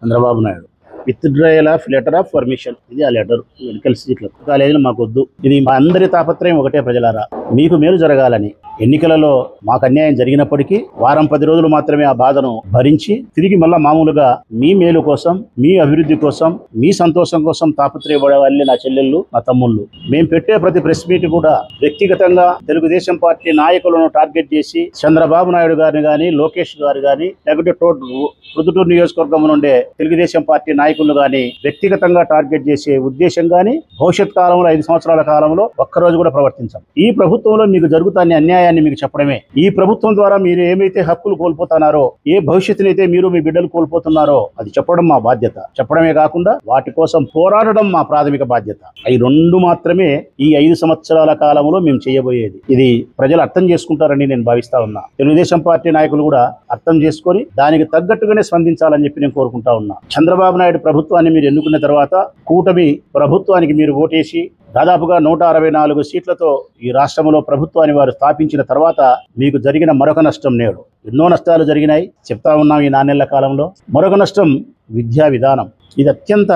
Chandrababu Naidu withdrawal of letter of permission. ఇది ఆ letter. Medical సీట్లు కాలేజీలు మాకు వద్దు. ఇది మా అందరి తాపత్రయం ఒకటే, ప్రజలారా మీకు మేలు జరగాలని. ఎన్నికలలో మాకు అన్యాయం జరిగినప్పటికీ వారం 10 రోజులు మాత్రమే ఆ బాధను భరించి తిరిగి మళ్ళా మామూలుగా మీ మేలు కోసం, మీ అభివృద్ధి కోసం, మీ సంతోషం కోసం తాపత్రయపడే వాళ్ళే నా చెల్లెళ్ళు, నా తమ్ముళ్ళు. మేము పెట్టే ప్రతి ప్రెస్ మీట్ కూడా వ్యక్తిగతంగా తెలుగుదేశం పార్టీ నాయకులను టార్గెట్ చేసి చంద్రబాబు నాయుడు గారిని కానీ, లోకేష్ గారు కానీ, లేకుంటే ప్రొద్దుటూరు నియోజకవర్గం నుండే తెలుగుదేశం పార్టీ నాయకులు కానీ వ్యక్తిగతంగా టార్గెట్ చేసే ఉద్దేశం కానీ భవిష్యత్ కాలంలో 5 సంవత్సరాల కాలంలో ఒక్కరోజు కూడా ప్రవర్తించాం. ఈ ప్రభుత్వంలో మీకు జరుగుతున్న అన్యాయాన్ని మీకు చెప్పడమే. ఈ ప్రభుత్వం ద్వారా మీరు ఏమైతే హక్కులు కోల్పోతున్నారో, ఏ భవిష్యత్తునైతే మీరు మీ బిడ్డలు కోల్పోతున్నారో అది చెప్పడం మా బాధ్యత. చెప్పడమే కాకుండా వాటి కోసం పోరాడడం మా ప్రాథమిక బాధ్యత. ఈ 2 మాత్రమే ఈ 5 సంవత్సరాల కాలంలో మేము చేయబోయేది. ఇది ప్రజలు అర్థం చేసుకుంటారని నేను భావిస్తా ఉన్నా. తెలుగుదేశం పార్టీ నాయకులు కూడా అర్థం చేసుకొని దానికి తగ్గట్టుగానే స్పందించాలని చెప్పి నేను కోరుకుంటా ఉన్నా. చంద్రబాబు నాయుడు ప్రభుత్వాన్ని మీరు ఎన్నుకున్న తర్వాత కూటమి ప్రభుత్వానికి మీరు ఓటేసి దాదాపుగా 164 సీట్లతో ఈ రాష్ట్రంలో ప్రభుత్వాన్ని వారు స్థాపించిన తర్వాత మీకు జరిగిన మరొక నష్టం నేడు. ఎన్నో నష్టాలు జరిగినాయి, చెప్తా ఉన్నాం ఈ 4 నెలల కాలంలో. మరొక నష్టం విద్యా విధానం. ఇది అత్యంత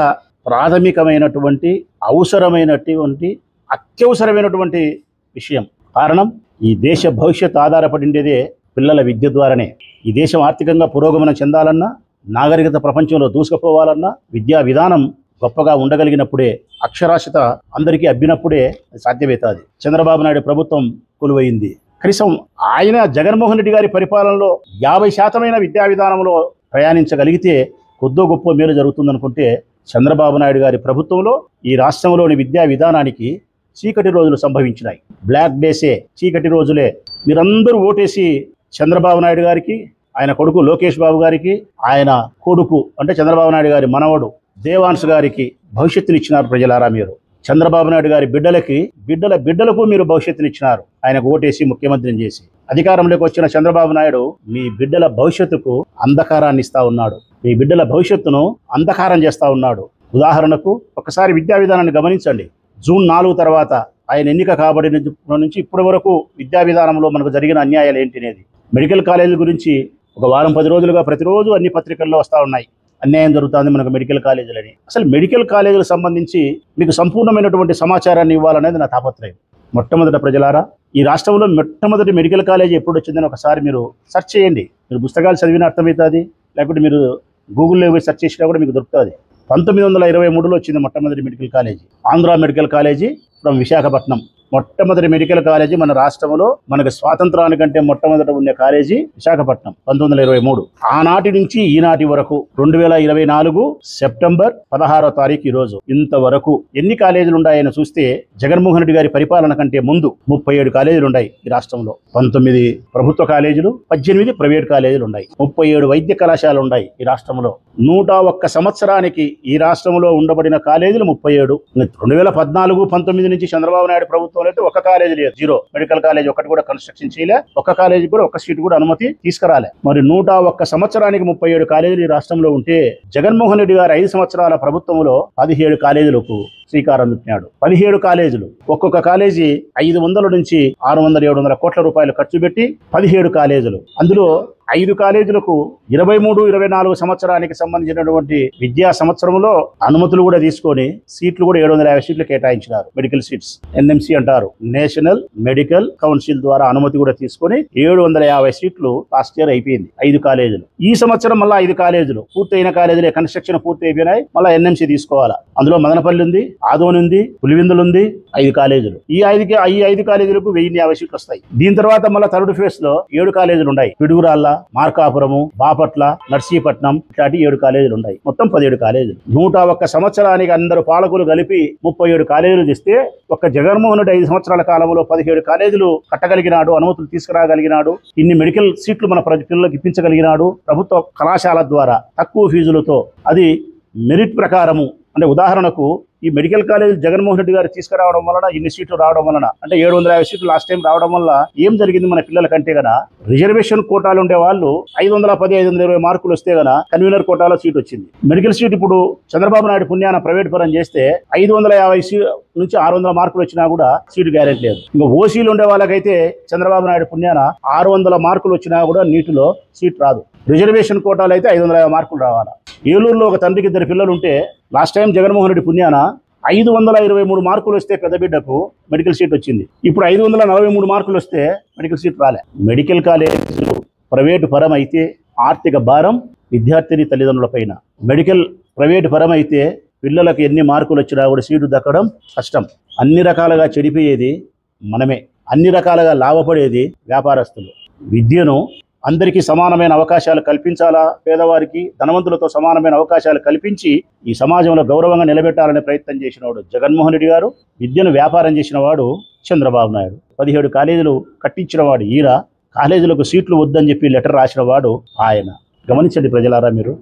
ప్రాథమికమైనటువంటి, అత్యవసరమైనటువంటి విషయం. కారణం, ఈ దేశ భవిష్యత్తు ఆధారపడిండేదే పిల్లల విద్య ద్వారానే. ఈ దేశం ఆర్థికంగా పురోగమనం చెందాలన్నా, నాగరికత ప్రపంచంలో దూసుకుపోవాలన్నా విద్యా విధానం గొప్పగా ఉండగలిగినప్పుడే, అక్షరాస్యత అందరికీ అబ్బినప్పుడే సాధ్యమవుతుంది. చంద్రబాబు నాయుడు ప్రభుత్వం కొలువైంది. కనీసం ఆయన జగన్మోహన్ రెడ్డి గారి పరిపాలనలో 50% విద్యా విధానంలో ప్రయాణించగలిగితే కొద్దో గొప్ప మేలు జరుగుతుందనుకుంటే, చంద్రబాబు నాయుడు గారి ప్రభుత్వంలో ఈ రాష్ట్రంలోని విద్యా విధానానికి చీకటి రోజులు సంభవించినాయి. బ్లాక్ డేసే, చీకటి రోజులే. మీరందరూ ఓటేసి చంద్రబాబు నాయుడు గారికి, ఆయన కొడుకు లోకేష్ బాబు గారికి, ఆయన కొడుకు అంటే చంద్రబాబు నాయుడు గారి మనవడు దేవాన్స్ గారికి భవిష్యత్తునిచ్చినారు. ప్రజలారా, మీరు చంద్రబాబు నాయుడు గారి బిడ్డలకు మీరు భవిష్యత్తునిచ్చినారు. ఆయనకు ఓటేసి ముఖ్యమంత్రిని చేసి అధికారంలోకి వచ్చిన చంద్రబాబు నాయుడు మీ బిడ్డల భవిష్యత్తుకు అంధకారాన్ని ఇస్తా ఉన్నాడు. మీ బిడ్డల భవిష్యత్తును అంధకారం చేస్తా ఉన్నాడు. ఉదాహరణకు ఒకసారి విద్యా విధానాన్ని గమనించండి. జూన్ 4 తర్వాత ఆయన ఎన్నిక కాబడిన నుంచి ఇప్పటి వరకు విద్యా విధానంలో మనకు జరిగిన అన్యాయాలు ఏంటినేది. మెడికల్ కాలేజీల గురించి ఒక వారం 10 రోజులుగా ప్రతిరోజు అన్ని పత్రికల్లో వస్తూ ఉన్నాయి. అన్యాయం జరుగుతుంది మనకు మెడికల్ కాలేజీలని. అసలు మెడికల్ కాలేజీలకు సంబంధించి మీకు సంపూర్ణమైనటువంటి సమాచారాన్ని ఇవ్వాలనేది నా తాపత్రయం. మొట్టమొదట ప్రజలారా, ఈ రాష్ట్రంలో మొట్టమొదటి మెడికల్ కాలేజీ ఎప్పుడు వచ్చిందని ఒకసారి మీరు సెర్చ్ చేయండి. మీరు పుస్తకాలు చదివిన అర్థమవుతుంది, లేకపోతే మీరు గూగుల్లో పోయి సెర్చ్ చేసినా కూడా మీకు దొరుకుతుంది. 1923లో వచ్చింది మొట్టమొదటి medical college. Andhra medical college from Visakhapatnam. మొట్టమొదటి మెడికల్ కాలేజీ మన రాష్ట్రంలో మనకు స్వాతంత్రానికంటే మొట్టమొదట ఉండే కాలేజీ విశాఖపట్నం 1923. ఆనాటి నుంచి ఈనాటి వరకు 2024 సెప్టెంబర్ 16వ తారీఖు ఈ రోజు ఇంతవరకు ఎన్ని కాలేజీలు ఉన్నాయని చూస్తే జగన్మోహన్ రెడ్డి గారి పరిపాలన కంటే ముందు 37 కాలేజీలు ఉన్నాయి ఈ రాష్ట్రంలో. 19 ప్రభుత్వ కాలేజీలు, 18 ప్రైవేట్ కాలేజీలు ఉన్నాయి. 37 వైద్య కళాశాలలు ఉన్నాయి ఈ రాష్ట్రంలో. 101 సంవత్సరానికి ఈ రాష్ట్రంలో ఉండబడిన కాలేజీలు 37. 2014-19 నుంచి చంద్రబాబు నాయుడు ప్రభుత్వం అయితే ఒక కాలేజీ లేదు, 0. మెడికల్ కాలేజ్ ఒకటి కూడా కన్స్ట్రక్షన్ చేయలే. ఒక కాలేజీ కూడా ఒక సీట్ కూడా అనుమతి తీసుకురాలే. మరి 101 సంవత్సరానికి 37 కాలేజీలు ఈ రాష్ట్రంలో ఉంటే జగన్మోహన్ రెడ్డి గారు 5 సంవత్సరాల ప్రభుత్వంలో 17 కాలేజీలకు శ్రీకారం చుట్టినాడు. 17 కాలేజీలు, ఒక్కొక్క కాలేజీ 500 నుంచి 600-700 కోట్ల రూపాయలు ఖర్చు పెట్టి 17 కాలేజీలు. అందులో 5 కాలేజీలకు 23-24 సంవత్సరానికి సంబంధించినటువంటి విద్యా సంవత్సరంలో అనుమతులు కూడా తీసుకొని సీట్లు కూడా 750 సీట్లు కేటాయించినారు. మెడికల్ సీట్స్, ఎన్ఎంసీ అంటారు, నేషనల్ మెడికల్ కౌన్సిల్ ద్వారా అనుమతి కూడా తీసుకొని 750 సీట్లు లాస్ట్ ఇయర్ అయిపోయింది 5 కాలేజీలు. ఈ సంవత్సరం మళ్ళీ 5 కాలేజీలు పూర్తయిన కాలేజీలే, కన్స్ట్రక్షన్ పూర్తి అయిపోయినాయి. మళ్ళీ ఎన్ఎంసీ తీసుకోవాలా. అందులో మదనపల్లి ఉంది, ఆదోని ఉంది, పులివెందులు ఉంది. 5 కాలేజీలు. ఈ 5 కాలేజీలకు 1050 సీట్లు వస్తాయి. దీని తర్వాత మళ్ళీ థర్డ్ ఫేజ్ లో 7 కాలేజీలు ఉన్నాయి. పిడుగురాళ్ళ, మార్కాపురము, బాపట్ల, నర్సీపట్నం ఇట్లాంటి 7 కాలేజీలు ఉన్నాయి. మొత్తం 17 కాలేజీలు. 101 సంవత్సరానికి అందరు పాలకులు కలిపి 37 కాలేజీలు చేస్తే ఒక్క జగన్మోహన్ రెడ్డి 5 సంవత్సరాల కాలంలో 17 కాలేజీలు కట్టగలిగినాడు, అనుమతులు తీసుకురాగలిగినాడు, ఇన్ని మెడికల్ సీట్లు మన పిల్లలకు ఇప్పించగలిగినాడు ప్రభుత్వ కళాశాల ద్వారా తక్కువ ఫీజులతో. అది మెరిట్ ప్రకారము. అంటే ఉదాహరణకు ఈ మెడికల్ కాలేజ్ జగన్మోహన్ రెడ్డి గారు తీసుకురావడం వలన ఇన్ని సీట్లు రావడం వలన, అంటే 750 సీట్లు లాస్ట్ టైం రావడం వల్ల ఏం జరిగింది మన పిల్లలకంటే గన, రిజర్వేషన్ కోటాలు ఉండే వాళ్ళు 510, 520 మార్కులు వస్తే గన కన్వీనర్ కోటాలో సీట్ వచ్చింది. మెడికల్ సీట్ ఇప్పుడు చంద్రబాబు నాయుడు పుణ్యాన ప్రైవేట్ పరం చేస్తే 550 నుంచి 600 మార్కులు వచ్చినా కూడా సీటు గ్యారెంటీ లేదు. ఇంకా ఓసీలు ఉండే వాళ్ళకైతే చంద్రబాబు నాయుడు పుణ్యాన 600 మార్కులు వచ్చినా కూడా నీటిలో సీట్ రాదు. రిజర్వేషన్ కోటాలు అయితే 550 మార్కులు రావాలా. ఏలూరులో ఒక తండ్రికి 2 పిల్లలు ఉంటే లాస్ట్ టైం జగన్మోహన్ రెడ్డి పుణ్యాన 523 మార్కులు వస్తే పెద్ద బిడ్డకు మెడికల్ సీట్ వచ్చింది. ఇప్పుడు 543 మార్కులు వస్తే మెడికల్ సీట్ రాలే. మెడికల్ కాలేజీలు ప్రైవేటు పరం అయితే ఆర్థిక భారం విద్యార్థిని తల్లిదండ్రుల పైన. మెడికల్ ప్రైవేటు పరం అయితే పిల్లలకు ఎన్ని మార్కులు వచ్చినా కూడా సీటు దక్కడం కష్టం. అన్ని రకాలుగా చెడిపోయేది మనమే, అన్ని రకాలుగా లాభపడేది వ్యాపారస్తులు. విద్యను అందరికీ సమానమైన అవకాశాలు కల్పించాలా, పేదవారికి ధనవంతులతో సమానమైన అవకాశాలు కల్పించి ఈ సమాజంలో గౌరవంగా నిలబెట్టాలనే ప్రయత్నం చేసినవాడు జగన్మోహన్ రెడ్డి గారు. విద్యను వ్యాపారం చేసిన వాడు చంద్రబాబు నాయుడు. 17 కాలేజీలు కట్టించిన వాడు ఈయన, కాలేజీలకు సీట్లు వద్దని చెప్పి లెటర్ రాసిన వాడు ఆయన. గమనించండి ప్రజలారా మీరు.